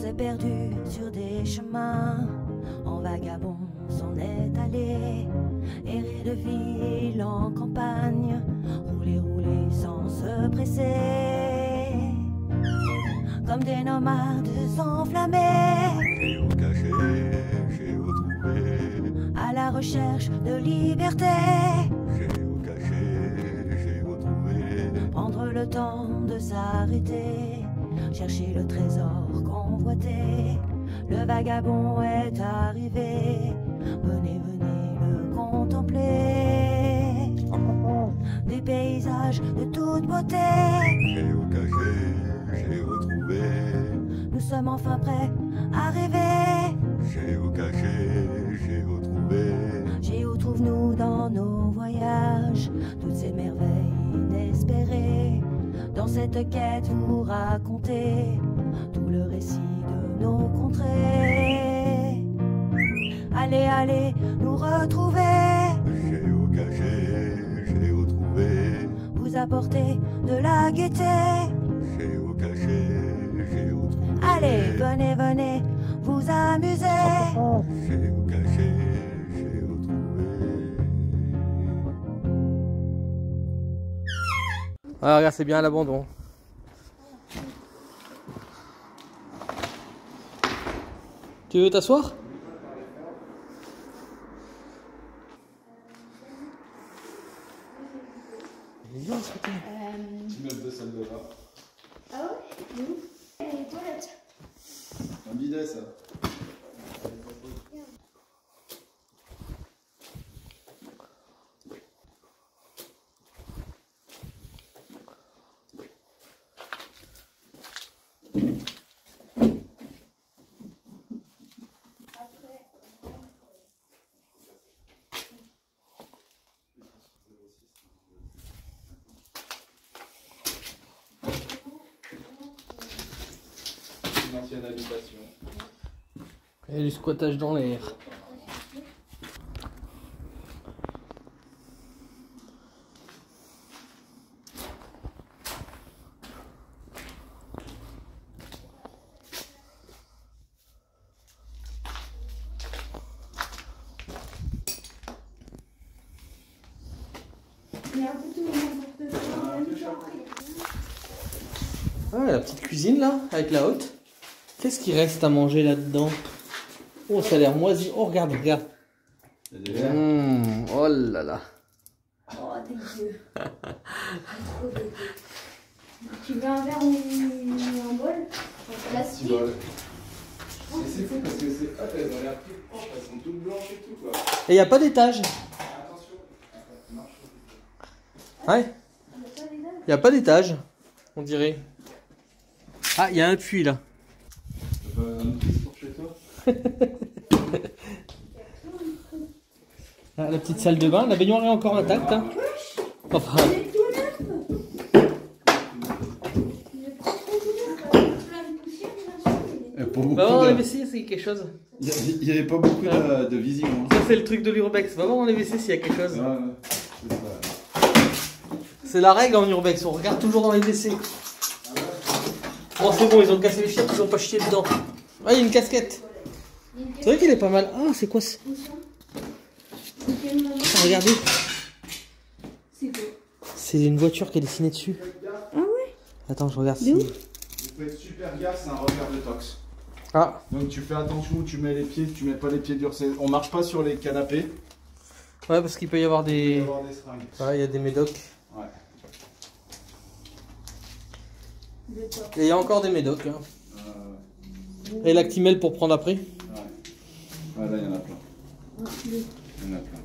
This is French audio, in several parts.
s'est perdu sur des chemins, en vagabond s'en est allé, errer de ville en campagne, rouler, rouler sans se presser, comme des nomades enflammés, Géocaché, géotrouvé, à la recherche de liberté. géocaché, géotrouvé, Prendre le temps de s'arrêter, chercher le trésor convoité. Le vagabond est arrivé, venez, venez le contempler. Des paysages de toute beauté, géocaché, géotrouvé, nous sommes enfin prêts à rêver. géocaché, géotrouvé, Géo trouve-nous dans nos voyages, toutes ces merveilles inespérées. Dans cette quête vous racontez tout le récit de nos contrées. Allez, allez nous retrouver, géocaché, géotrouvé, vous apporter de la gaieté. géocaché, géotrouvé, Allez, venez, venez vous amuser. géocaché, géotrouvé. Ah, regarde, c'est bien à l'abandon. Tu veux t'asseoir? Bien, ce côté. Petit meuble de salle de bain. Ah ouais? Où? Les toilettes. Un bidet, ça. Une ancienne habitation. Il y a du squattage dans l'air. Il y a un peu tout n'importe quoi. Ah, la petite cuisine là, avec la haute. Qu'est-ce qui reste à manger là-dedans? Oh, ça a l'air moisi. Oh, regarde, regarde. Oh là là. Oh, dégueu. Trop dégueu. Tu veux un verre ou un bol? En plastique? Mais c'est fou parce que c'est. Ah, elles ont l'air toutes propres, elles sont toutes blanches et tout quoi. Et il n'y a pas d'étage. Attention. Marche. Ouais. Il n'y a pas d'étage, on dirait. Ah, il y a un puits là. Un petit pour chez toi. Ah, la petite salle de bain, la baignoire est encore intacte. Hein. Enfin, Pas beaucoup va voir dans les de... WC s'il y a quelque chose. Il n'y avait pas beaucoup de visite. Hein. Ça, c'est le truc de l'urbex. Va voir dans les WC s'il y a quelque chose. Ouais, c'est ça. C'est la règle en urbex, on regarde toujours dans les WC. Bon, c'est bon, ils ont cassé les chiottes, ils ont pas chié dedans. Ah, il y a une casquette. C'est vrai qu'il est pas mal. Ah, c'est quoi ça? Ah, regardez. C'est quoi? C'est une voiture qui est dessinée dessus. Ah ouais? Attends, je regarde. De où? Il faut être super gaffe, c'est un repère de tox. Ah, Donc tu fais attention où tu mets les pieds, tu mets pas les pieds durs. On marche pas sur les canapés. ouais, parce qu'il peut y avoir Il peut y des. avoir des seringues. Ouais, il y a des médocs. Ouais. Et il y a encore des médocs. Hein. Et l'actimel pour prendre après. Ouais, là il y en a plein. Il y en a plein.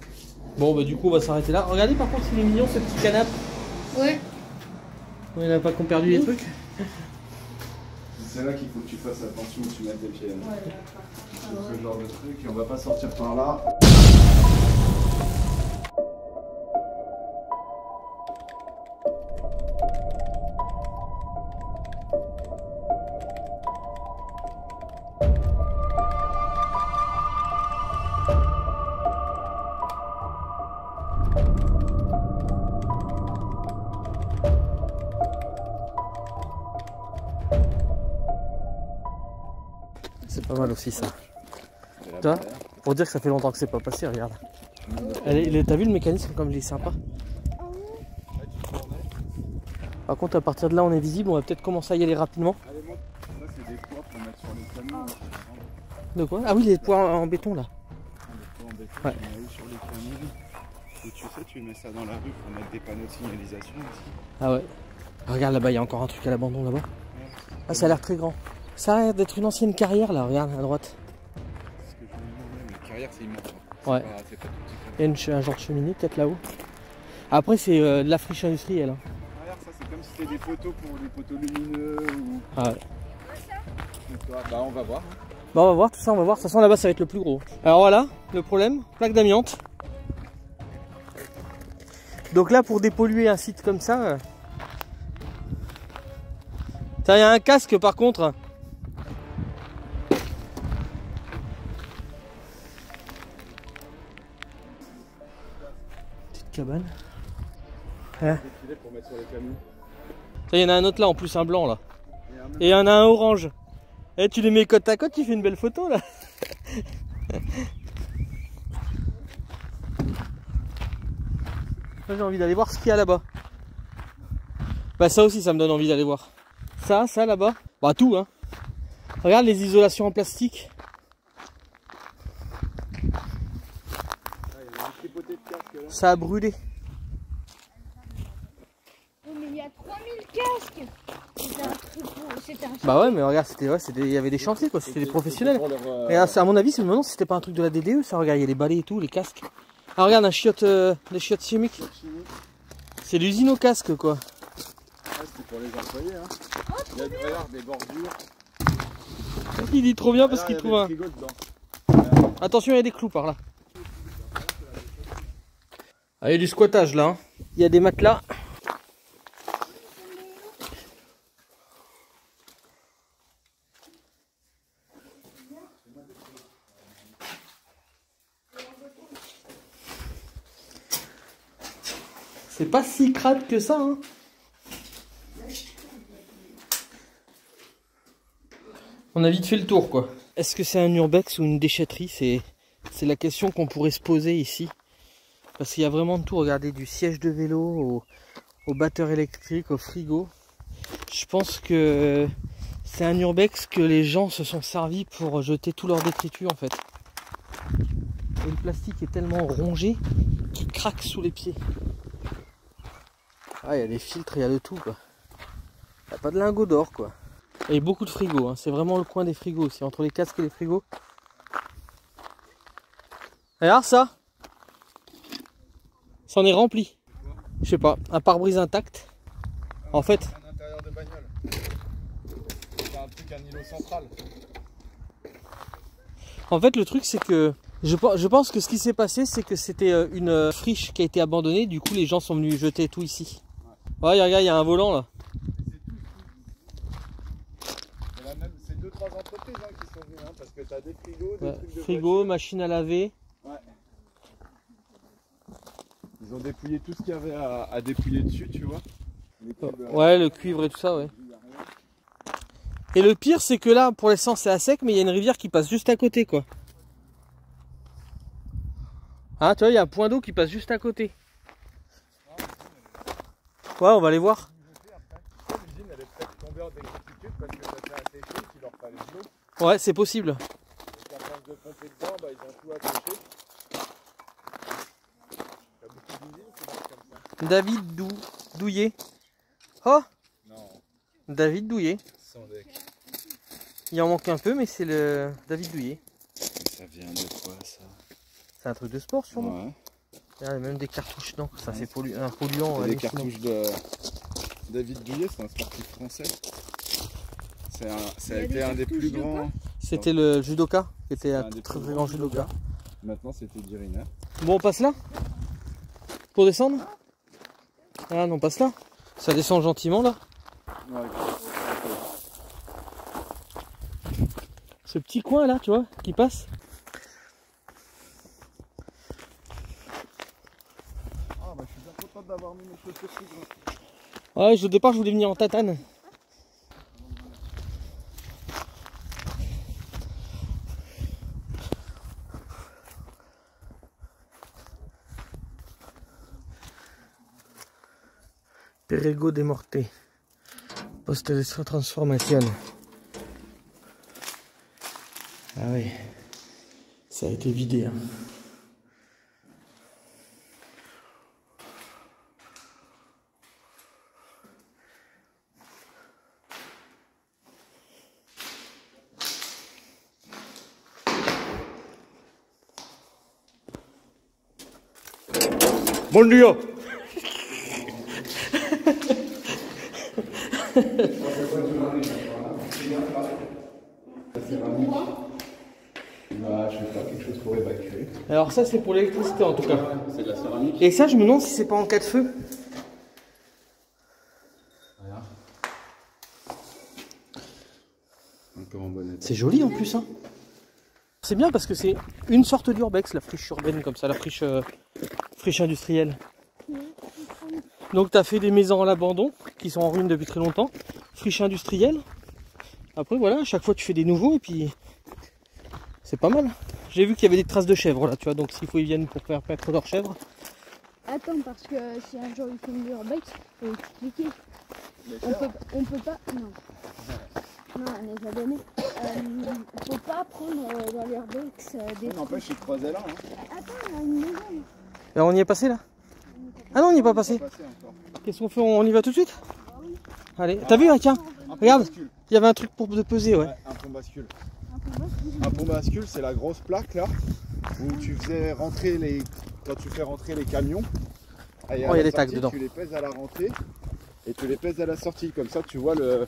Bon, bah du coup, on va s'arrêter là. Regardez par contre, il est mignon ce petit canapé. Ouais. On n'a pas qu'on perdu les trucs. C'est là qu'il faut que tu fasses attention où tu mets tes pieds. Hein. Ouais, Ce genre de truc, et on va pas sortir par là. Pas mal aussi ça. Tu vois, pour dire que ça fait longtemps que c'est pas passé, regarde. T'as vu le mécanisme comme il est sympa? Par contre à partir de là on est visible, on va peut-être commencer à y aller rapidement. Allez, monte. Ça c'est des poids pour mettre sur les camions. De quoi? Ah oui, les poids en béton là. Des poids en béton, Ouais. on a eu sur les camions. Et tu sais, tu mets ça dans la rue pour mettre des panneaux de signalisation aussi. Ah ouais. Ah, regarde là-bas, il y a encore un truc à l'abandon là-bas. Ah, ça a l'air très grand. Ça a l'air d'être une ancienne carrière là, regarde à droite. C'est ce que je me demandais, mais carrière c'est immense. Ouais. C'est pas tout petit. Il y a un genre de cheminée peut-être là-haut. Après c'est de la friche industrielle. Hein. Carrière, ça c'est comme si c'était des poteaux pour des poteaux lumineux ou. Ah ouais. Bah on va voir. Bon, on va voir tout ça, on va voir. De toute façon là-bas ça va être le plus gros. Alors voilà, le problème, plaque d'amiante. Donc là pour dépolluer un site comme ça. Il y a un casque par contre. Petite cabane. Hein. Pour mettre sur les camions. Il y en a un autre là en plus, un blanc là. Et il y en a un orange. Et tu les mets côte à côte, tu fais une belle photo là. J'ai envie d'aller voir ce qu'il y a là-bas. Bah ça aussi ça me donne envie d'aller voir. Ça là-bas. Bah tout hein. Regarde les isolations en plastique. Ça a brûlé. Oh, mais il y a 3000 casques. C'était un Bah ouais mais regarde, il y avait des chantiers quoi, c'était des professionnels. Et à mon avis c'est maintenant c'était pas un truc de la DDE ça, regarde, il y a les balais et tout, les casques. Ah regarde un chiotte, des chiottes chimiques. C'est l'usine au casque quoi. C'est pour les employés hein. Il y a regarde, des bordures. Il dit trop bien parce qu'il trouve un... Attention il y a des clous par là. Ah, il y a du squattage là. Hein. Il y a des matelas. C'est pas si crade que ça hein. On a vite fait le tour quoi. Est-ce que c'est un urbex ou une déchetterie? C'est la question qu'on pourrait se poser ici. Parce qu'il y a vraiment de tout, regardez, du siège de vélo au batteur électrique, au frigo. Je pense que c'est un urbex que les gens se sont servis pour jeter tout leur détritus en fait. Et le plastique est tellement rongé qu'il craque sous les pieds. Ah, il y a des filtres, il y a de tout quoi. Il n'y a pas de lingots d'or quoi. Et beaucoup de frigos, hein. C'est vraiment le coin des frigos aussi, entre les casques et les frigos. Regarde ça. Ça en est rempli. Je sais pas, un pare-brise intact. En fait. Un intérieur de bagnole. C'est un truc, un îlot central. En fait, le truc c'est que je pense que ce qui s'est passé, c'est que c'était une friche qui a été abandonnée. Du coup, les gens sont venus jeter tout ici. Ouais, regarde, il y a un volant là. C'est 2-3 entreprises hein, qui sont venues, hein, parce que tu as des frigos, des trucs de frigo, voiture. machine à laver. Ouais. Ils ont dépouillé tout ce qu'il y avait à dépouiller dessus, tu vois. Ouais, le cuivre et tout ça, ouais. Et le pire, c'est que là, pour l'instant, c'est à sec, mais il y a une rivière qui passe juste à côté, quoi. Ah, tu vois, il y a un point d'eau qui passe juste à côté. Ouais, on va aller voir. L'usine, elle est peut-être tombée en décrépitude parce que ça fait assez chaud qu'il leur fallait de l'eau. Ouais, c'est possible. Et qu'à force de pomper dedans, bah, ils ont tout attaché. Il y a beaucoup d'usines qui marchent comme ça. David Douillet. Oh, Non, David Douillet. sans deck. Il en manque un peu, mais c'est le David Douillet. Ça vient de quoi ça? C'est un truc de sport, sûrement. Ouais. Il y a même des cartouches, non, ça c'est un polluant. C'est des hallucinant. cartouches de David Douillet, c'est un sportif français. Ça a été un des plus grands. C'était le judoka, qui était un un des très plus très grands grand judoka. Maintenant, c'était Dirina. Bon, on passe là? Pour descendre? Ah non, on passe là. Ça descend gentiment là. Ouais, Ce petit coin là, tu vois, qui passe. ah, bah, je suis bien content d'avoir mis mes chaussures plus grandes. Ouais, au départ, je voulais venir en tatane. Perego de Morte. Poste de transformation. Ah oui. Ça a été vidé. Hein. Bon Dieu. Bah, je vais faire quelque chose pour évacuer. Alors ça c'est pour l'électricité en tout cas. C'est de la céramique. Et ça je me demande si c'est pas en cas de feu. Regarde. Un peu en bon état. C'est joli en plus hein. C'est bien parce que c'est une sorte d'urbex, la friche urbaine comme ça, la friche, friche industrielle. Donc tu as fait des maisons à l'abandon qui sont en ruine depuis très longtemps, friche industrielle. Après voilà, à chaque fois tu fais des nouveaux et puis c'est pas mal. J'ai vu qu'il y avait des traces de chèvres là, tu vois, donc s'il faut ils viennent pour faire paître leurs chèvres. Attends, parce que si un jour ils font du urbex, il faut expliquer. On peut pas. Non. Non, on les a donnés. Faut pas prendre dans l'urbex des. N'empêche, il creusait là. Hein. Attends, il y a une maison. Alors on y est passé là? Ah non, on n'y est pas passé. Qu'est-ce qu'on fait? On y va tout de suite? Allez, t'as vu, tiens, regarde, il y avait un truc pour de peser, ouais. Un pont bascule. Un pont bascule, c'est la grosse plaque là où tu faisais rentrer les. Quand tu fais rentrer les camions, Oh, il y a des tags dedans. Tu les pèses à la rentrée et tu les pèses à la sortie. Comme ça, tu vois le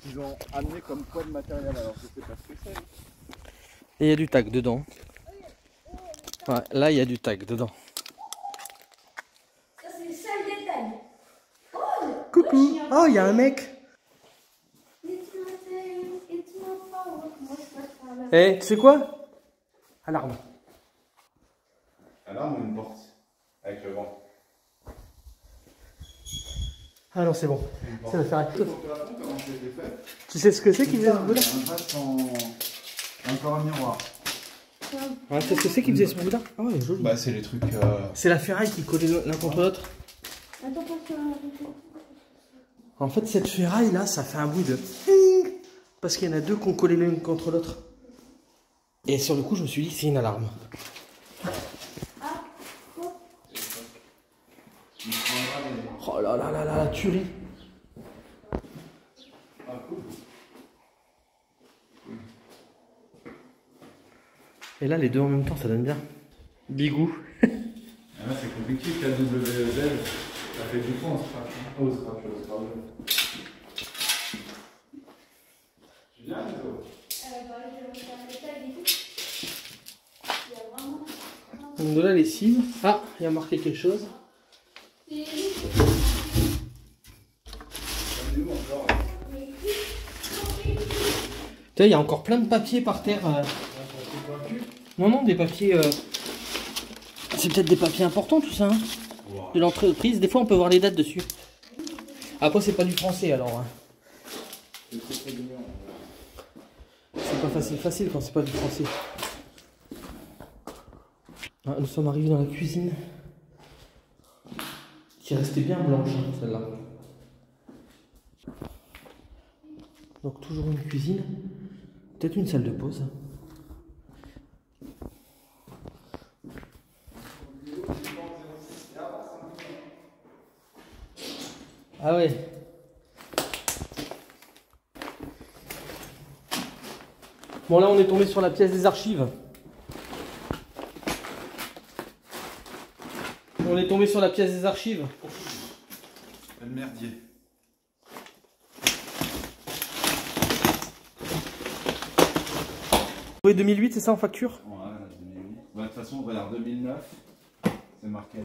qu'ils ont amené comme poids de matériel. Alors, je sais pas ce que c'est. Et il y a du tag dedans. Ouais, là, il y a du tag dedans. Ça, c'est le seul détail. Coucou. Oh, il y a un mec. Eh, tu sais quoi? Alarme. Alarme ou une porte avec le vent. Ah non, c'est bon. Ça va faire un coup. Comment c'était fait? Tu sais ce que c'est qui faisait ce bruit-là? Un reste encore un miroir. Ouais, tu sais ce que c'est qui faisait ce bruit-là? Ah ouais, joli. Bah, c'est les trucs. C'est la ferraille qui collait l'un contre l'autre. Attends, En fait, cette ferraille là, ça fait un bruit de ting parce qu'il y en a deux qui ont collé l'un contre l'autre. Et sur le coup, je me suis dit, c'est une alarme. Oh là là là là, la tuerie. Et là, les deux en même temps, ça donne bien. Bigou. Là, c'est compliqué, KWZ, ça fait du temps, au scratch. Tu viens, Nico? Donc de la lessive. Ah, il y a marqué quelque chose. Tiens, il y a encore plein de papiers par terre. Non, non, des papiers. C'est peut-être des papiers importants tout ça. Hein, de l'entreprise. Des fois, on peut voir les dates dessus. Après, c'est pas du français alors. Hein. C'est pas facile quand c'est pas du français. Ah, nous sommes arrivés dans la cuisine. Qui est restée bien blanche, celle-là. Donc toujours une cuisine. Peut-être une salle de pause. Ah ouais. Bon là on est tombé sur la pièce des archives. On est tombé sur la pièce des archives. Le merdier. Oui, 2008, c'est ça en facture? Ouais, 2008. Bah, de toute façon, regarde, 2009, c'est marqué.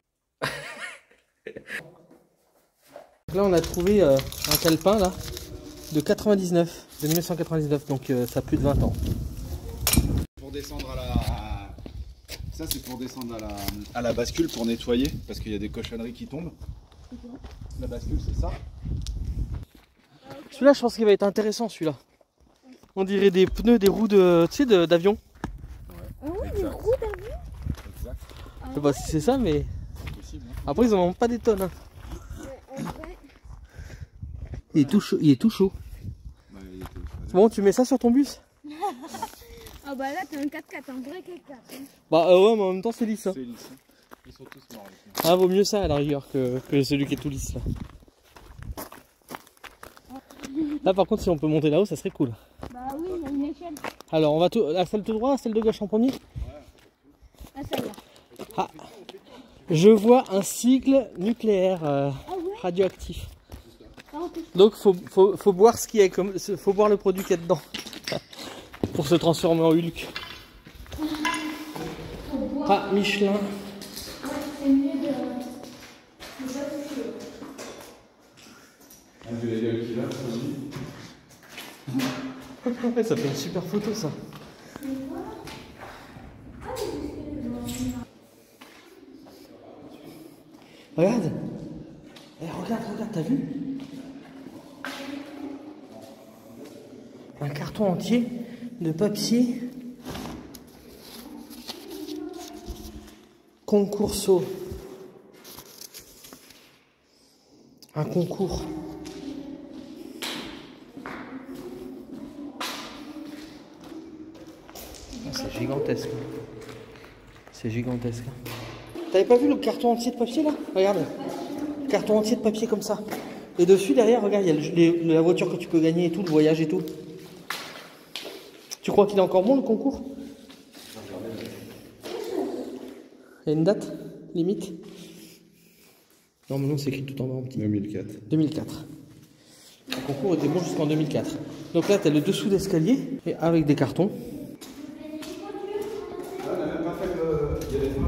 Là, on a trouvé un calepin là, de 99, de 1999, donc ça a plus de 20 ans. Pour descendre à la... Ça, c'est pour descendre à la bascule, pour nettoyer, parce qu'il y a des cochonneries qui tombent. La bascule, c'est ça. Celui-là, je pense qu'il va être intéressant, celui-là. On dirait des pneus, des roues de, tu sais, d'avion. Ah oui, des roues d'avion. Exact. Je sais pas si c'est ça, mais C'est possible. Hein. après, ils en ont pas des tonnes. Hein. En vrai, Il est tout chaud. Il est tout chaud. Ouais, il était- Bon, tu mets ça sur ton bus? Ah bah là t'as un 4x4, un vrai 4x4. Hein. Bah ouais, mais en même temps c'est lisse. Hein. C'est lisse. Ils sont tous morts. les filles. Ah, vaut mieux ça à la rigueur que celui qui est tout lisse là. Là par contre si on peut monter là-haut ça serait cool. Bah oui, il y a une échelle. Alors on va tout... la celle de droite, la celle de gauche en premier. Ah celle-là. Ah, je vois un cycle nucléaire Ah ouais. radioactif. Ah, ok. Donc faut boire ce qui est comme, faut boire le produit qu'il y a dedans pour se transformer en Hulk. Ah, Michelin. C'est mieux de... Ah, tu l'as dit avec qui là, Ouais, ça fait une super photo ça. Regarde. Regarde, t'as vu? Un carton entier de papier. Concourso. Un concours. C'est gigantesque. C'est gigantesque. T'avais pas vu le carton entier de papier là? Regarde. Carton entier de papier comme ça. Et dessus, derrière, regarde, il y a la voiture que tu peux gagner et tout, le voyage et tout. Tu crois qu'il est encore bon le concours? Il y a une date limite? Non, mais non, c'est écrit tout en bas en petit. 2004. 2004. Le concours était bon jusqu'en 2004. Donc là, tu as le dessous d'escalier et avec des cartons. Là, on n'a même pas fait le. Il y avait pas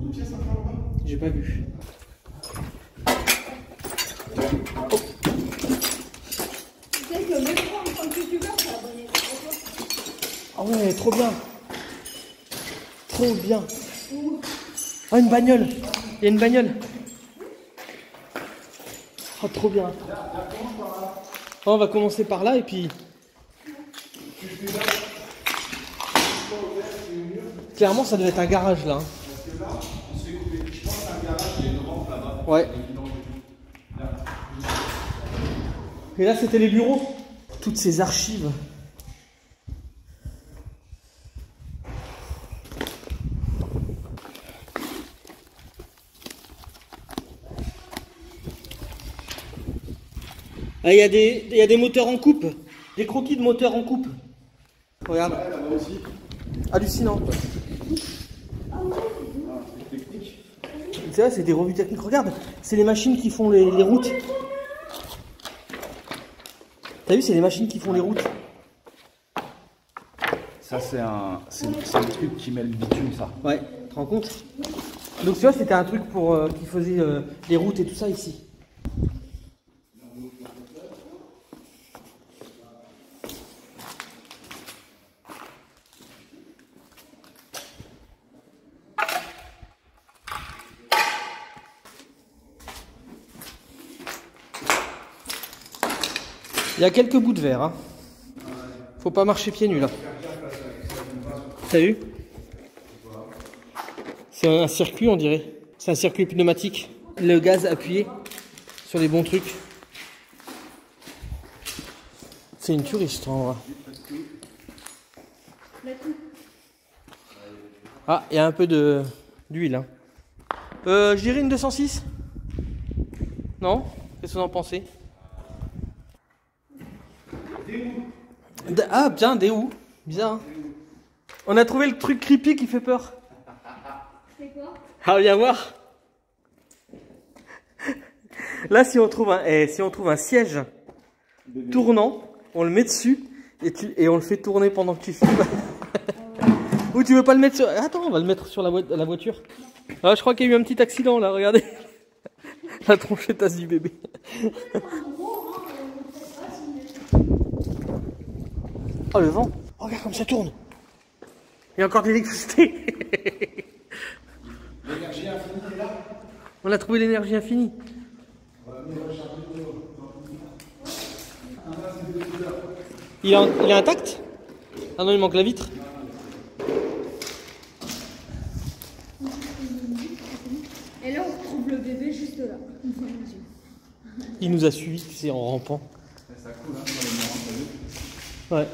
une pièce encore là-bas? J'ai pas vu. Tu sais que même pas en tant que youtubeur, ça va abonner. Ah ouais, trop bien. Trop bien. Ah, une bagnole. Il y a une bagnole. Oh, trop bien. Oh, on va commencer par là et puis... Clairement, ça devait être un garage là. Hein. Parce que là, on se fait couper. Je pense qu'un garage, il y a une rampe là-bas. Ouais. Et là, c'était les bureaux. Toutes ces archives. Ah, il y a des moteurs en coupe. Des croquis de moteurs en coupe. Regarde. Ouais, là-bas aussi. Hallucinant. Ah, c'est technique. C'est vrai, c'est des revues techniques. Regarde, c'est les machines qui font les routes. T'as vu, c'est les machines qui font les routes. Ça, c'est un truc qui met le bitume, ça. Ouais, tu te rends compte? Donc tu vois, c'était un truc pour qui faisait les routes et tout ça ici. Il y a quelques bouts de verre. Hein. Faut pas marcher pieds nus là. T'as vu? C'est un circuit, on dirait. C'est un circuit pneumatique. Le gaz appuyé sur les bons trucs. C'est une touriste en vrai. Ah, il y a un peu d'huile. Hein. Je dirais une 206. Non? Qu'est-ce que vous en pensez? Ah, bien, des où? Bizarre. Hein. On a trouvé le truc creepy qui fait peur. C'est quoi? Ah, viens voir. Là, si on trouve un siège tournant, on le met dessus et on le fait tourner pendant que tu filmes. Ou tu veux pas le mettre sur... Attends, on va le mettre sur la voiture. Ah, je crois qu'il y a eu un petit accident là, regardez. La tronchetasse du bébé. Oh, le vent. Oh, regarde comme ça tourne. Il y a encore de l'électricité. L'énergie infinie est là. On a trouvé l'énergie infinie. Il est intact? Ah non, il manque la vitre. Et là on retrouve le bébé juste là. Il nous a suivis, tu sais, en rampant. Ça coule, hein, dans les marins, t'as vu? Ouais.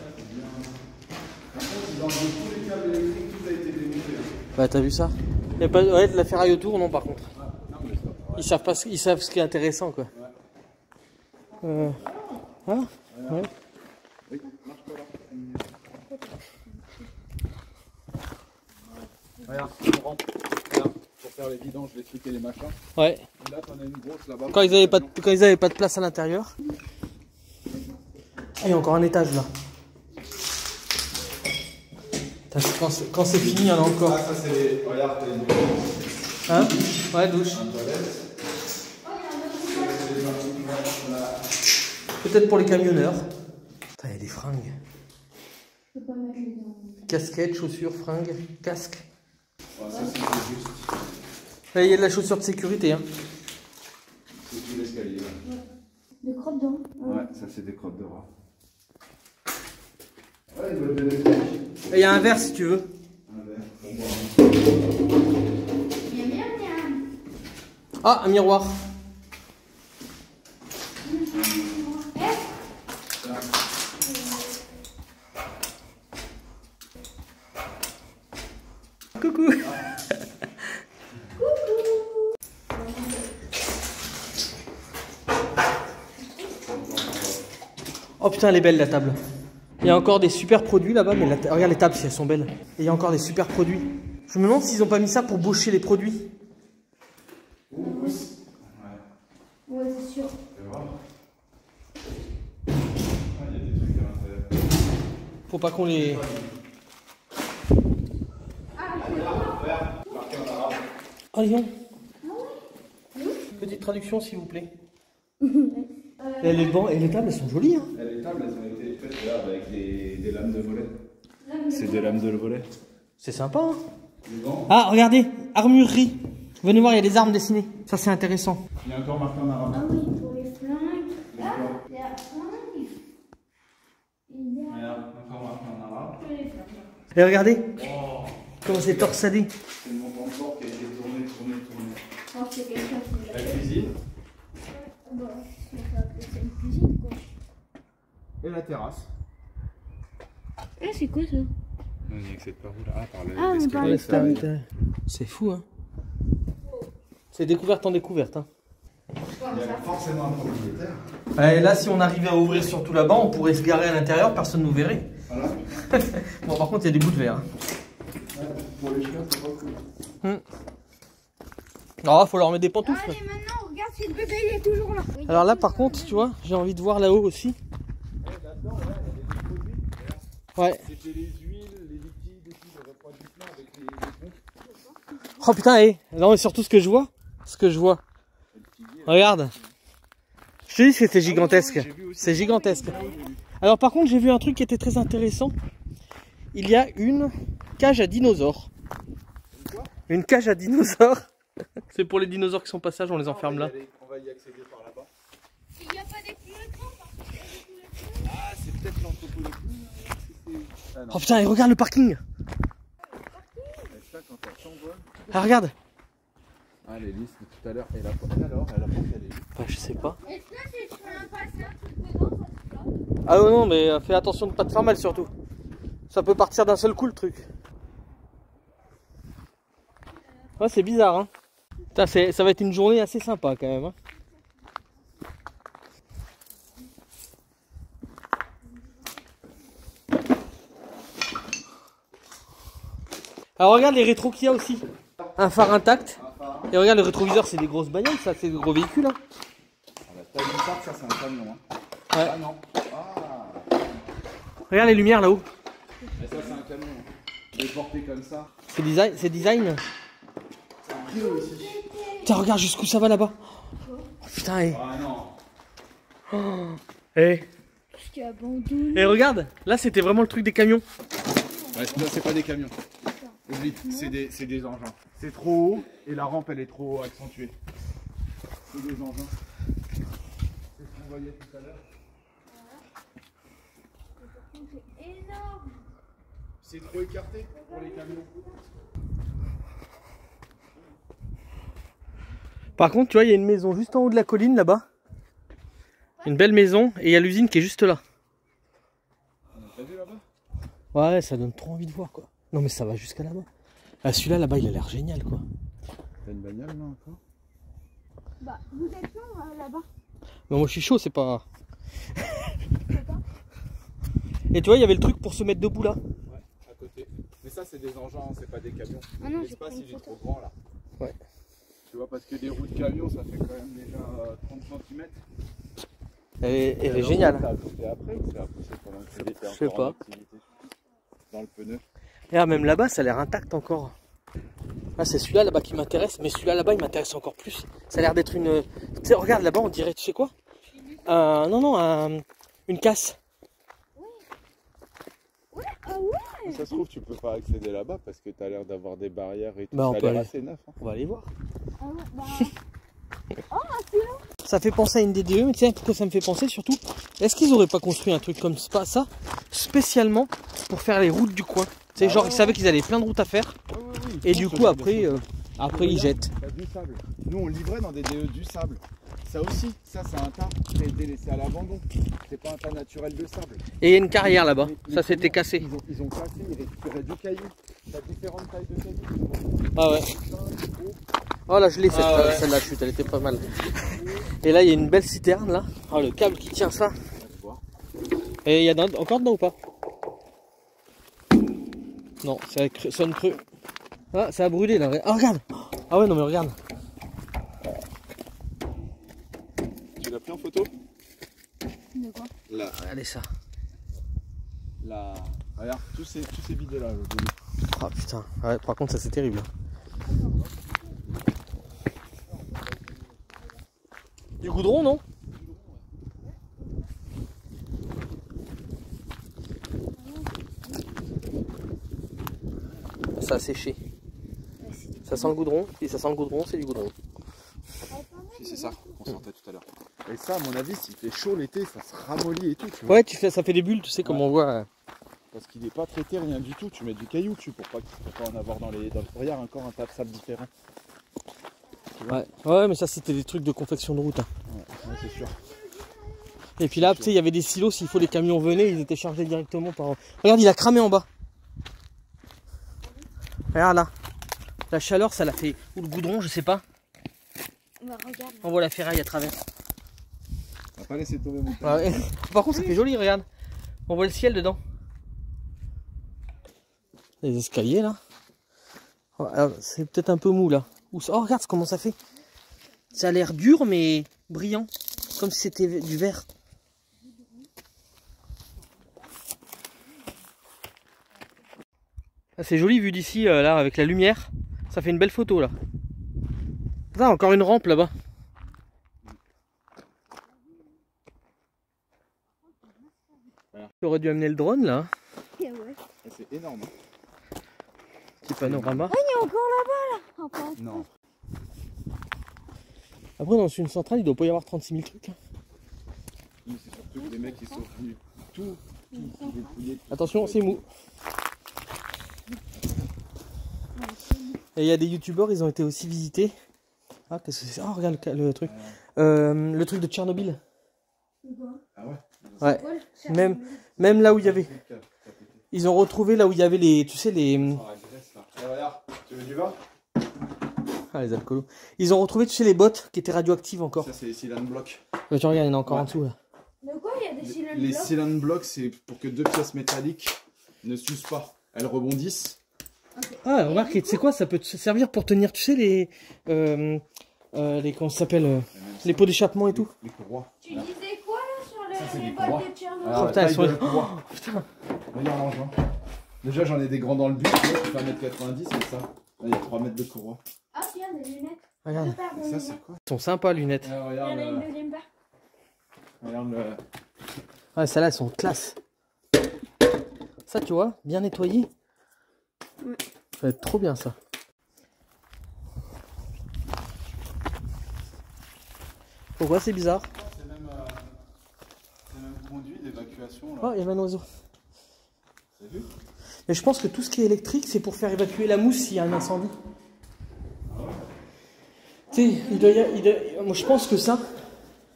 Par contre, ils enlèvent tous les câbles électriques, tout a été démonté. Bah t'as vu ça? Y a pas ouais, de la ferraille autour, non par contre. Ah, non, mais c'est pas pareil. Ils savent ce qui est intéressant quoi. Ouais. Ah ouais. Oui, marche pas là. Regarde, on rentre. Regarde, pour faire les vidanges, les trucs et les machins. Ouais. Et là, t'en as une grosse là-bas. Quand ils avaient pas de place à l'intérieur. Ah, il y a encore un étage là. Quand c'est fini, il y en a encore. Ah, ça c'est les. Regarde, t'as une douche. Hein? Ouais, douche. Un toilette. Peut-être pour les camionneurs. Putain, il y a des fringues. Je peux pas mettre les dents. Casquettes, chaussures, fringues, casque. Ouais, ça c'est juste. Là, il y a de la chaussure de sécurité. Hein. C'est tout l'escalier. Ouais. Des crottes dents. Ouais, ça c'est des crottes de rat. Ouais, il doit être bien. Et il y a un verre si tu veux. Un verre pour boire. Miam, miam, miam. Ah, un miroir. Coucou. Oh putain, elle est belle la table. Il y a encore des super produits là-bas, mais regarde les tables si elles sont belles. Et il y a encore des super produits. Je me demande s'ils ont pas mis ça pour baucher les produits. Ouais, c'est sûr. Tu vois? Ah, il y a des trucs à l'intérieur. Faut pas qu'on les... Oh Lyon. Petite traduction s'il vous plaît. Et les bancs et les tables elles sont jolies hein. Les tables elles ont été faites là, avec des lames de volet. C'est des lames de volet. C'est sympa hein. Les bancs. Ah regardez, armurerie. Venez voir, il y a des armes dessinées. Ça c'est intéressant. Il y a encore marqué en arabe. Ah oui, pour les flingues. Ah, il y a flingues. Il y a Regarde, encore marqué en arabe. que les flingues. Et regardez, Oh, comment c'est torsadé. c'est le montant de porte qui a été tourné. Je pense que c'est quelqu'un qui l'a La fait. cuisine Bon, on peut appeler ça une cuisine quoi. et la terrasse. Ah, c'est quoi ça? On y accède par où là? Ah, par Ah, on parle l'escalier. C'est fou hein. C'est découverte en découverte hein. Il y a forcément un propriétaire. Et là si on arrivait à ouvrir surtout là-bas, on pourrait se garer à l'intérieur, personne ne nous verrait. Voilà. Bon par contre il y a des bouts de verre. Hein. Ouais, pour les chiens, c'est pas cool. Oh, faut leur mettre des pantoufles. Allez, maintenant, regarde si le bébé il est toujours là. Alors là par contre, tu vois, j'ai envie de voir là-haut aussi. Là-dedans, là, il y a des petits produits. Ouais. C'était les huiles, les liquides et tout, le refroidissement avec les pompes. Oh putain, non mais surtout ce que je vois. Regarde. Je te dis c'était gigantesque. oui, j'ai vu aussi. C'est gigantesque. Alors par contre j'ai vu un truc qui était très intéressant. Il y a une cage à dinosaures. Une cage à dinosaures. C'est pour les dinosaures qui sont passage, on les enferme là. On va y accéder par là-bas. Il n'y a pas des plus grands parce qu'il y a des plus grands. Ah, c'est peut-être l'entrepôt le plus. Ah non. Oh putain, et regarde le parking. Et ça, quand elle s'envole. Ah regarde. Ah, les listes de tout à l'heure. Et la porte alors, elle a pas qu'elle est où? Bah, je sais pas. Est-ce que si tu veux passer un truc dedans, ça te plaît? Ah non mais fais attention de pas te faire mal surtout. Ça peut partir d'un seul coup le truc. Ouais c'est bizarre hein. Putain, ça va être une journée assez sympa quand même hein. Alors regarde les rétros qu'il y a aussi. Un phare intact. Et regarde le rétroviseur, c'est des grosses bagnoles ça, c'est des gros véhicules hein. T'as une part, ça c'est un camion. Hein. Ouais. Ah non. Ah. Regarde les lumières là-haut. Et ça c'est un camion. Il est porté comme ça. C'est design. C'est un Rio ici. Tiens regarde jusqu'où ça va là-bas. Oh putain Ah non. Parce qu'il abandonne. Et regarde, là c'était vraiment le truc des camions. Ouais, là c'est pas des camions. Oublie, c'est des engins. C'est trop haut et la rampe elle est trop accentuée. C'est des engins. C'est ce qu'on voyait tout à l'heure. C'est énorme. C'est trop écarté pour les camions. Par contre, tu vois, il y a une maison juste en haut de la colline là-bas. Une belle maison et il y a l'usine qui est juste là. T'as vu là-bas? Ouais, ça donne trop envie de voir quoi. Non mais ça va jusqu'à là-bas. Ah, celui-là là-bas il a l'air génial quoi. T'as une bagnole là encore? Bah, vous êtes chaud là-bas? Mais moi je suis chaud, c'est pas... Et tu vois, il y avait le truc pour se mettre debout là. Ouais, à côté. Mais ça c'est des engins, c'est pas des camions. Ah non, l'espace il est trop grand là. Ouais. Tu vois, parce que des roues de camion ça fait quand même déjà 30 cm. Elle est géniale. C'est après ou c'est après? C'est pendant que c'était Je sais encore en pas. activité. Dans le pneu. Et là, même là-bas, ça a l'air intact encore. Ah, c'est celui-là là-bas qui m'intéresse, mais celui-là là-bas il m'intéresse encore plus. Ça a l'air d'être une... Tu sais, regarde là-bas, on dirait, tu sais quoi? Une casse. Ouais, ah ouais. Ça se trouve, tu peux pas accéder là-bas parce que t'as l'air d'avoir des barrières et tout. Bah, on ça a peut l'air aller. assez neuf. Hein. On va aller voir. Ah ouais, bah... Oh, celui-là. Ça fait penser à une DDE, mais tu sais pourquoi ça me fait penser surtout? Est-ce qu'ils auraient pas construit un truc comme ça spécialement pour faire les routes du coin? Tu sais, genre ils savaient qu'ils avaient plein de routes à faire et du coup après ils jettent. T'as du sable. Nous on livrait dans des DE du sable. Ça aussi, ça c'est un tas qui a été laissé à l'abandon. C'est pas un tas naturel de sable. Et il y a une carrière là-bas, ça s'était cassé. Ils ont cassé, ils récupéraient du caillou. T'as différentes tailles de cailloux. Ah ouais. Oh là je l'ai celle-là chute, elle était pas mal. Et là il y a une belle citerne là. Oh le câble qui tient ça. Et il y en a encore dedans ou pas? Non, ça sonne creux. Ah ça a brûlé là. Ah regarde. Ah ouais non mais regarde. Tu l'as pris en photo? De quoi? Là. Regardez ça. Là. Regarde, tous ces bidets là. Ah putain, ouais, par contre ça c'est terrible. Du goudron non? Ça a séché. Ça sent le goudron, et ça sent le goudron, c'est du goudron. Si c'est ça qu'on sentait tout à l'heure. Et ça à mon avis s'il fait chaud l'été ça se ramollit et tout tu vois. Ouais ça fait des bulles, tu sais comme on voit. Parce qu'il n'est pas traité rien du tout, tu mets du caillou dessus pour pas en avoir dans le... Regarde encore un tas de sable différent. Ouais mais ça c'était des trucs de confection de route. Hein. Ouais, c'est sûr. Et puis là tu sais il y avait des silos, s'il faut les camions venaient, ils étaient chargés directement par... Regarde il a cramé en bas. Regarde là. La chaleur ça l'a fait... Ou le goudron je sais pas. Bah, regarde. On voit la ferraille à travers. On va pas laisser tomber mon Ah ouais. Par contre ça fait joli, regarde. On voit le ciel dedans. Les escaliers là. C'est peut-être un peu mou là. Oh regarde comment ça fait. Ça a l'air dur mais brillant. Comme si c'était du verre. Ah, c'est joli vu d'ici là avec la lumière. Ça fait une belle photo là. Ah, encore une rampe là-bas. J'aurais dû amener le drone là. Ouais. Ouais. C'est énorme. Petit panorama. Ah, il y a encore là-bas là. Encore. Non. Après dans une centrale il doit pas y avoir 36 000 trucs. Hein. C'est surtout que les mecs qui sont venus tout dépouiller. Attention c'est mou. Et il y a des youtubeurs, ils ont été aussi visités. Ah qu'est-ce que c'est ça? Oh regarde le truc. Le truc de Tchernobyl. Ah ouais. Ouais. Même là où il y avait. Ils ont retrouvé là où il y avait les. Tu sais les. Regarde, tu veux du vin? Ah les alcoolos. Ils ont retrouvé tu sais les bottes qui étaient radioactives encore. Ça c'est les cylindres blocs. Bah, tu regardes, il y en a encore en dessous là. De quoi il y a des cylindres Les blocs? cylindres blocs c'est pour que deux pièces métalliques ne s'usent pas. Elles rebondissent. Ah remarque, tu sais quoi, ça peut te servir pour tenir, tu sais les comment ça s'appelle les pots d'échappement et tout. Les courroies. Tu disais quoi là sur c'est les des bottes courroies. de Tchernobyl? Alors, putain, la elles taille sont- de la courroie. Putain. Regarde l'engin. Déjà j'en ai des grands dans le bus, tu fais 1m90 c'est ça. Là il y a 3 mètres de courroie. Ah tiens, des lunettes. Regarde. Deux paires de Et ça lunettes. c'est quoi? Ils sont sympas lunettes. Ah, Il y en a une regarde, deuxième paire. regarde le... Ouais, celles-là elles sont classe. Ça tu vois, bien nettoyé. Ouais. Ça va être trop bien ça. Pourquoi c'est bizarre? C'est même conduit d'évacuation là. Oh, il y avait un oiseau. T'as vu? Mais je pense que tout ce qui est électrique, c'est pour faire évacuer la mousse s'il y a un incendie. Tu sais, moi je pense que ça,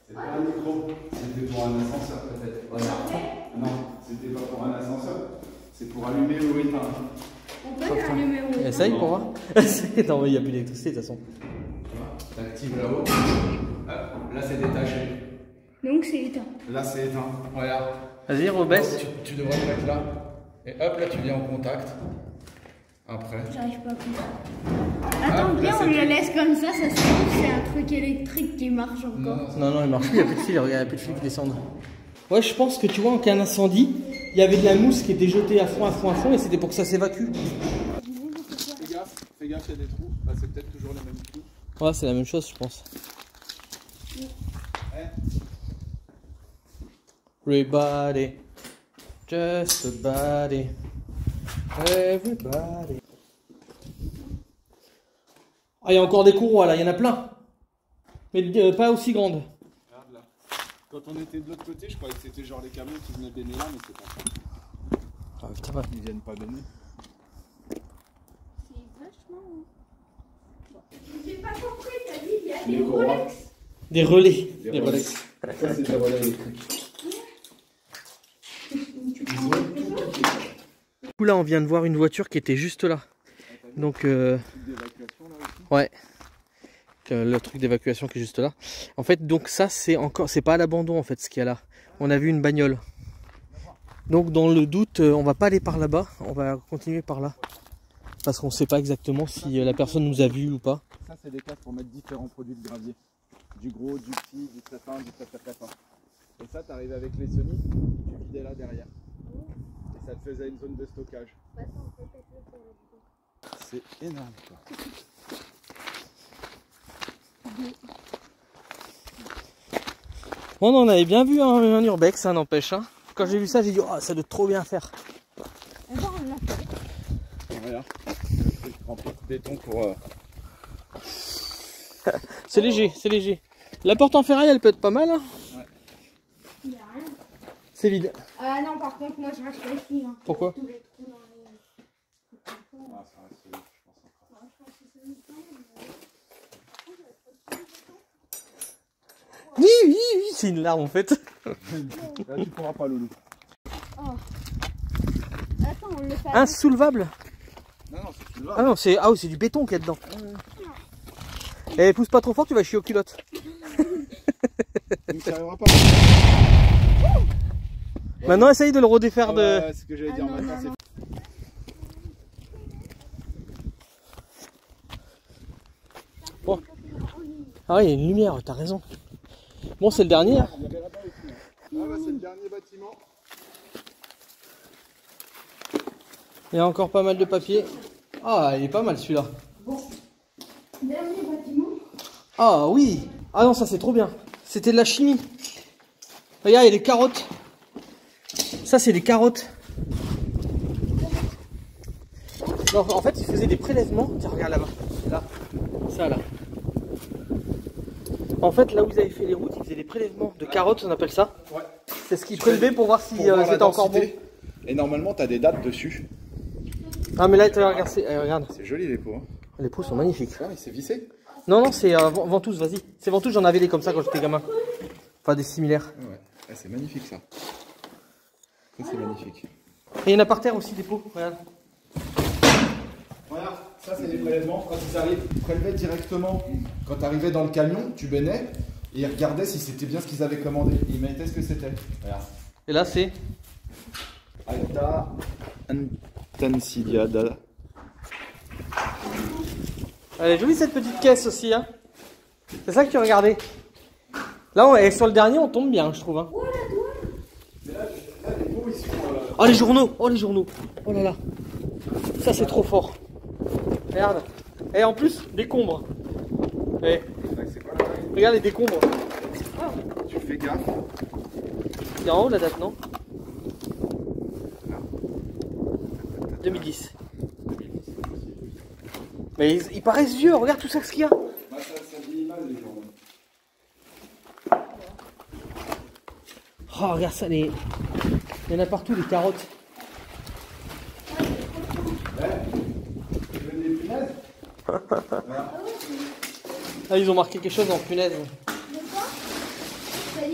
C'est pas un micro, c'était pour un ascenseur peut-être. Voilà. Non, c'était pas pour un ascenseur, c'est pour allumer ou éteindre. On peut l'allumer ou éteindre. Essaye pour voir. Non, mais il n'y a plus d'électricité de toute façon. Tu actives là-haut. Hop, là c'est détaché. Donc c'est éteint. Là c'est éteint. Regarde. Vas-y, rebaisse. Tu devrais le mettre là. Et hop, là tu viens en contact. Après. J'arrive pas à comprendre. Attends, bien, on le laisse comme ça se trouve, c'est un truc électrique qui marche encore. Non, il marche plus, il n'y a plus de fil, regarde, il n'y a plus de fil qui descendent. Ouais, je pense que tu vois, en cas d'incendie, il y avait de la mousse qui était jetée à fond, et c'était pour que ça s'évacue. Fais gaffe, il y a des trous. Bah, c'est peut-être toujours les mêmes trous. Ouais, c'est la même chose, je pense. Everybody, just a body. Everybody. Ah, il y a encore des courroies là, il y en a plein. Mais pas aussi grandes. Regarde là. Quand on était de l'autre côté, je croyais que c'était genre les camions qui venaient baigner là, mais c'est pas ça. Ah, putain, ouais. Ils viennent pas baigner. C'est vachement. J'ai pas compris, t'as dit il y a Les des courroies. Rolex. Des relais. Des Des relais. relais. Ça, c'est des relais électriques. Du coup, là, on vient de voir une voiture qui était juste là. Donc, ouais. Le truc d'évacuation qui est juste là. En fait, donc ça, c'est pas à l'abandon en fait ce qu'il y a là. On a vu une bagnole. Donc, dans le doute, on va pas aller par là-bas. On va continuer par là. Parce qu'on sait pas exactement si la personne nous a vus ou pas. Ça, c'est des cases pour mettre différents produits de gravier. Du gros, du petit, du très fin, du très très fin. Et ça, t'arrives avec les semis, tu vidais là derrière. Et ça te faisait une zone de stockage. C'est énorme quoi. Bon, on en avait bien vu un urbex, ça n'empêche. Hein. Quand j'ai vu ça, j'ai dit, oh, ça doit trop bien faire. Regarde, le truc rempli de béton pour... C'est léger, c'est léger. La porte en ferraille, elle peut être pas mal. Hein. Ouais. Il y a rien. C'est vide. Ah non, par contre, moi je reste ici. Hein. Pourquoi? Tous les trous dans les... Ah, ça reste solide, je pense encore. Oui, c'est une larme en fait. Là, tu pourras pas, Loulou. Oh. Attends, on le fait. Insoulevable. Non, non, c'est une Ah non, c'est oui, c'est du béton qu'il y a dedans. Et pousse pas trop fort, tu vas chier aux culottes. Donc, ça arrivera pas. Maintenant, essaye de le redéfaire de... Ouais, c'est ce que j'allais dire. non, Maintenant, non, c'est... non. Bon. Ah oui, il y a une lumière, t'as raison. Bon, c'est le dernier. Hein. Il y avait là-bas aussi. Hein. Ah bah, c'est le dernier bâtiment. Il y a encore pas mal de papier. Ah, il est pas mal celui-là. Dernier bâtiment. Ah oui. Ah non, ça c'est trop bien. C'était de la chimie. Regarde, il y a des carottes. Ça, c'est des carottes. Non, en fait, ils faisaient des prélèvements. Tiens, regarde là-bas. Là. Ça, là. En fait, là où ils avaient fait les routes, ils faisaient des prélèvements de carottes, on appelle ça. Ouais. C'est ce qu'ils prélevaient pour voir si Pour voir la c'était encore bon. densité. Et normalement, tu as des dates dessus. Ah, mais là, regarde, regarde. C'est joli les pots. Hein. Les pots sont magnifiques. Ah, il s'est vissé. Non, non, c'est Ventouse, vas-y. C'est Ventouse, j'en avais des comme ça quand j'étais gamin. Enfin, des similaires. Ouais. Ah, c'est magnifique ça. Ça, c'est magnifique. Et il y en a par terre aussi des pots, regarde. Regarde, ça c'est des prélèvements. Quand ils arrivent, ils prélevaient directement. Quand tu arrivais dans le camion, tu baignais et ils regardaient si c'était bien ce qu'ils avaient commandé. Ils mettaient ce que c'était. Regarde. Et là, c'est... Alta Intensidiada. Elle est jolie cette petite caisse aussi, hein. C'est ça que tu regardais. Là, et sur le dernier, on tombe bien, je trouve. Hein. Oh, les journaux. Oh, les journaux. Oh là là. Ça, c'est trop fort. Regarde. Et en plus, décombres. Et... regarde les décombres. Tu fais gaffe. Il y a en haut la date, non? 2010. Mais ils paraissent vieux, regarde tout ça ce qu'il y a. Bah, ça vieillit mal les journaux. Oh, regarde ça, il y en a partout, les carottes. Tu veux des punaises? Ah, ils ont marqué quelque chose en punaise.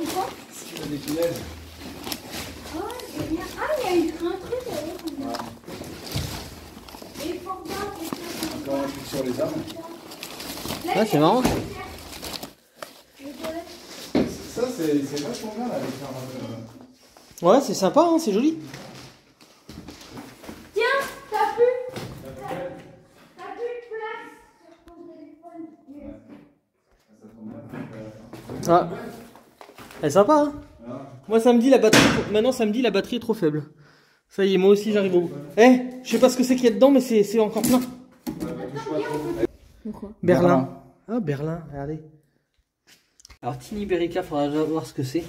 dit quoi? Il y a des tunnels. Ah, c'est bien. Ah, il y a eu un truc là. Et pour bien, Encore un truc sur les armes. Ah, c'est marrant. Ça, c'est vachement bien là, avec un. Ouais, c'est sympa, hein, c'est joli. Tiens, t'as plus de place sur ton téléphone. Ah. Elle est sympa, hein. Moi, ça me dit la batterie. Maintenant, ça me dit la batterie est trop faible. Ça y est, moi aussi, j'arrive au bout. Eh, je sais pas ce que c'est qu'il y a dedans, mais c'est encore plein. Pourquoi? Berlin. Ah, Berlin, regardez. Alors, Tiny Berica, faudra déjà voir ce que c'est.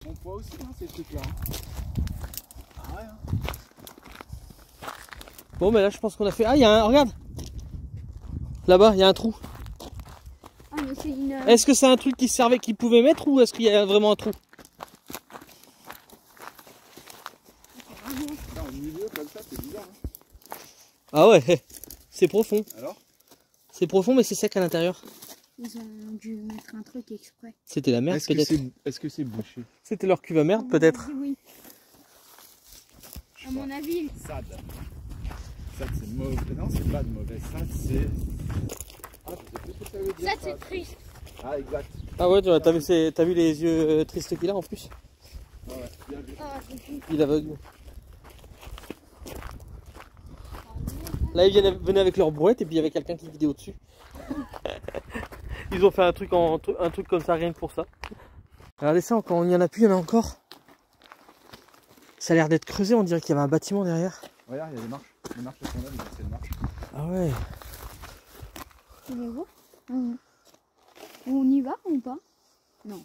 On voit aussi, hein, ces trucs-là. Ah ouais, hein. Bon, mais là, je pense qu'on a fait. Ah, il y a un. Regarde. Là-bas, il y a un trou. Ah, mais c'est une. Est-ce que c'est un truc qui servait, qu'ils pouvaient mettre, ou est-ce qu'il y a vraiment un trou? Là, au milieu, comme ça, c'est bizarre. Hein. Ah ouais, c'est profond. Alors? C'est profond, mais c'est sec à l'intérieur. Ils ont dû mettre un truc exprès. C'était la merde, peut-être. Est-ce que c'est bouché? C'était leur cuve à merde, peut-être. Oui. À mon avis. Sad. Sad, c'est mauvais. Non, c'est pas de mauvais. Sad, c'est. Ah, je sais plus ce que ça veut dire. Ça, c'est triste. Ah, exact. Ah ouais, t'as vu les yeux tristes qu'il a en plus? Ah ouais, bien vu. Ah, c'est triste. Il est aveugle. Là, ils venaient avec leur brouette et puis il y avait quelqu'un qui vidait au-dessus. Ils ont fait un truc comme ça, rien que pour ça. Regardez ça, quand il n'y en a plus, il y en a encore. Ça a l'air d'être creusé, on dirait qu'il y avait un bâtiment derrière. Regarde, il y a des marches. Les marches sont là, c'est une marche. Ah ouais. Tu les vois? On y va ou pas? Non.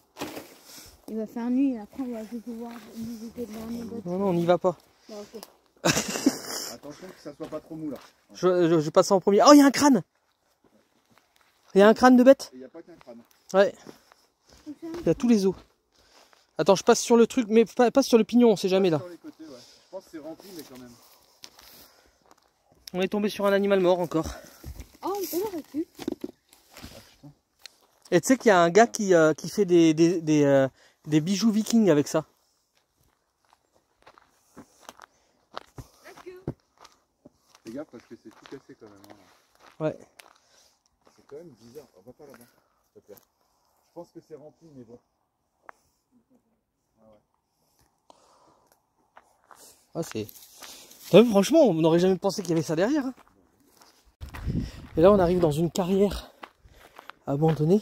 Il va faire nuit et après on va pouvoir visiter le dernier bâtiment. Non, non, on n'y va pas. Bah, ok. Attention que ça soit pas trop mou là. Je passe en premier. Oh, il y a un crâne! Il y a un crâne de bête? Il n'y a pas qu'un crâne. Ouais. Il y a tous les os. Attends, je passe sur le truc, mais pas sur le pignon, on sait jamais là. Sur les côtés, ouais. Je pense que c'est rempli, mais quand même. On est tombé sur un animal mort encore. Oh, on peut l'arrêter. Et tu sais qu'il y a un gars qui fait des bijoux vikings avec ça. Fais gaffe parce que c'est tout cassé quand même. Hein. Ouais. C'est quand même bizarre. On va pas là-bas, s'il te plaît. Je pense que c'est rempli, mais bon. Ah ouais. Ah, c'est... Franchement, on n'aurait jamais pensé qu'il y avait ça derrière. Hein. Et là, on arrive dans une carrière abandonnée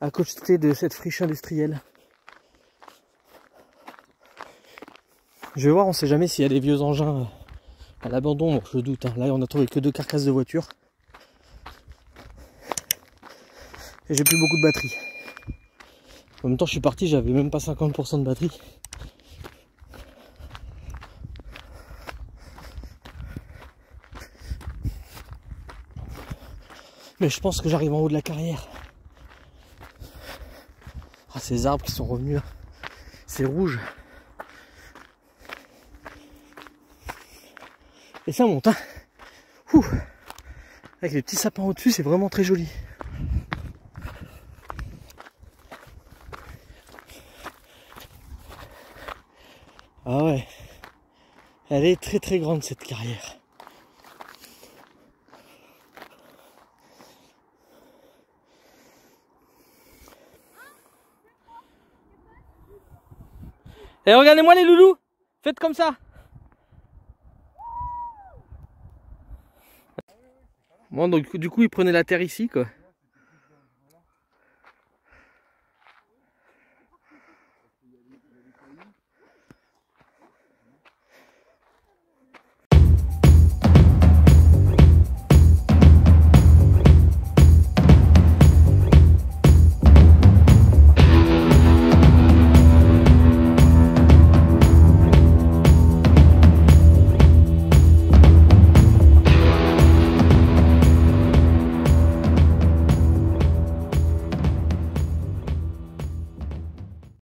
à côté de cette friche industrielle. Je vais voir, on sait jamais s'il y a des vieux engins à l'abandon, bon, je doute. Hein. Là, on a trouvé que 2 carcasses de voitures. Et j'ai plus beaucoup de batterie. En même temps, je suis parti, j'avais même pas 50% de batterie. Mais je pense que j'arrive en haut de la carrière. Ah, ces arbres qui sont revenus là. C'est rouge. Et ça monte, hein. Ouh. Avec les petits sapins au-dessus, c'est vraiment très joli. Ah ouais. Elle est très très grande cette carrière. Et regardez-moi les loulous. Faites comme ça. Bon, donc du coup, ils prenaient la terre ici, quoi.